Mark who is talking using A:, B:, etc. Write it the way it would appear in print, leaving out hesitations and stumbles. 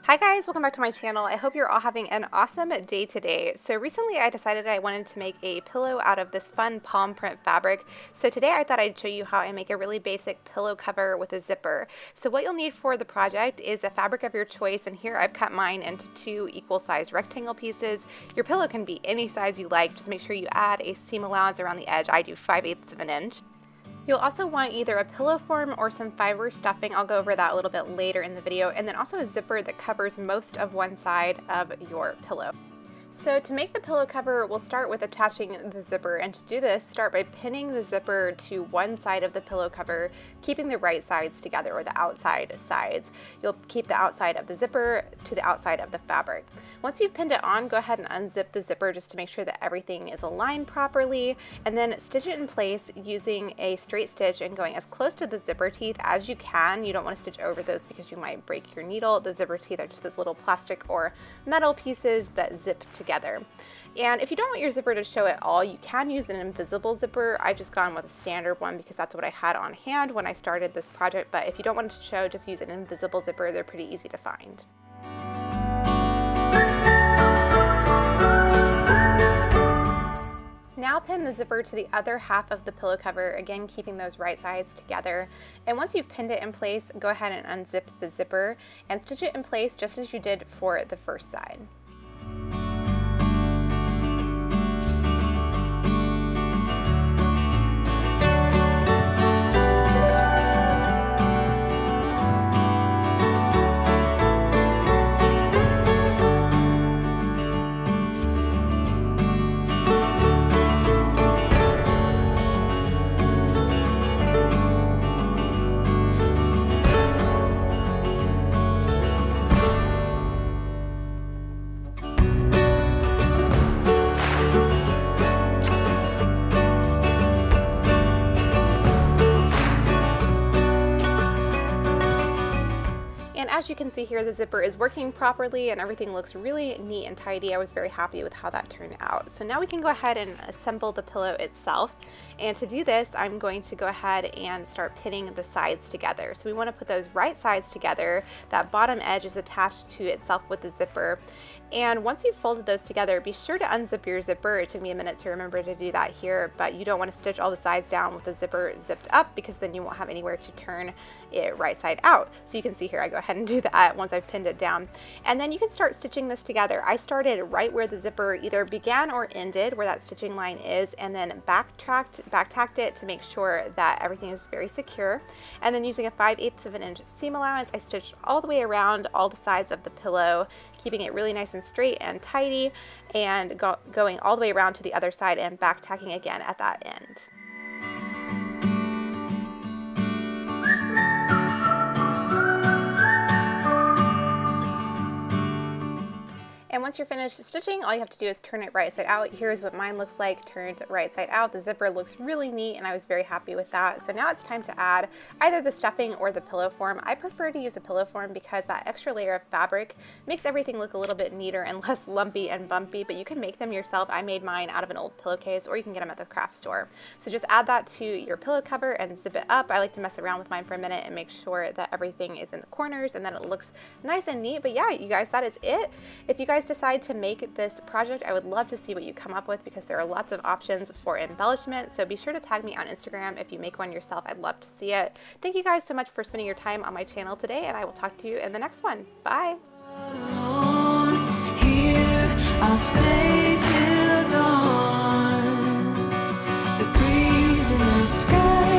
A: Hi guys, welcome back to my channel. I hope you're all having an awesome day today. So recently I decided I wanted to make a pillow out of this fun palm print fabric. So today I thought I'd show you how I make a really basic pillow cover with a zipper. So what you'll need for the project is a fabric of your choice, and here I've cut mine into two equal sized rectangle pieces. Your pillow can be any size you like, just make sure you add a seam allowance around the edge. I do 5/8 of an inch. You'll also want either a pillow form or some fiber stuffing. I'll go over that a little bit later in the video, and then also a zipper that covers most of one side of your pillow. So to make the pillow cover, we'll start with attaching the zipper, and to do this, start by pinning the zipper to one side of the pillow cover, keeping the right sides together, or the outside sides. You'll keep the outside of the zipper to the outside of the fabric. Once you've pinned it on, go ahead and unzip the zipper just to make sure that everything is aligned properly, and then stitch it in place using a straight stitch and going as close to the zipper teeth as you can. You don't want to stitch over those because you might break your needle. The zipper teeth are just those little plastic or metal pieces that zip together. And if you don't want your zipper to show at all, you can use an invisible zipper. I've just gone with a standard one because that's what I had on hand when I started this project, but if you don't want it to show, just use an invisible zipper. They're pretty easy to find. Now pin the zipper to the other half of the pillow cover, again keeping those right sides together. And once you've pinned it in place, go ahead and unzip the zipper and stitch it in place just as you did for the first side. As you can see here, the zipper is working properly and everything looks really neat and tidy. I was very happy with how that turned out. So now we can go ahead and assemble the pillow itself. And to do this, I'm going to go ahead and start pinning the sides together. So we want to put those right sides together. That bottom edge is attached to itself with the zipper. And once you've folded those together, be sure to unzip your zipper. It took me a minute to remember to do that here, but you don't want to stitch all the sides down with the zipper zipped up because then you won't have anywhere to turn it right side out. So you can see here, I go ahead and do that once I've pinned it down. And then you can start stitching this together. I started right where the zipper either began or ended, where that stitching line is, and then back-tacked it to make sure that everything is very secure. And then using a 5/8 of an inch seam allowance, I stitched all the way around all the sides of the pillow, keeping it really nice and straight and tidy, and going all the way around to the other side and back-tacking again at that end. And once you're finished stitching, all you have to do is turn it right side out. Here's what mine looks like turned right side out. The zipper looks really neat and I was very happy with that. So now it's time to add either the stuffing or the pillow form. I prefer to use the pillow form because that extra layer of fabric makes everything look a little bit neater and less lumpy and bumpy, but you can make them yourself. I made mine out of an old pillowcase, or you can get them at the craft store. So just add that to your pillow cover and zip it up. I like to mess around with mine for a minute and make sure that everything is in the corners and then it looks nice and neat. But yeah, you guys, that is it. If you guys decide to make this project, I would love to see what you come up with because there are lots of options for embellishment. So be sure to tag me on Instagram if you make one yourself. I'd love to see it. Thank you guys so much for spending your time on my channel today, and I will talk to you in the next one. Bye. Here, I'll stay till dawn. The breeze in the sky.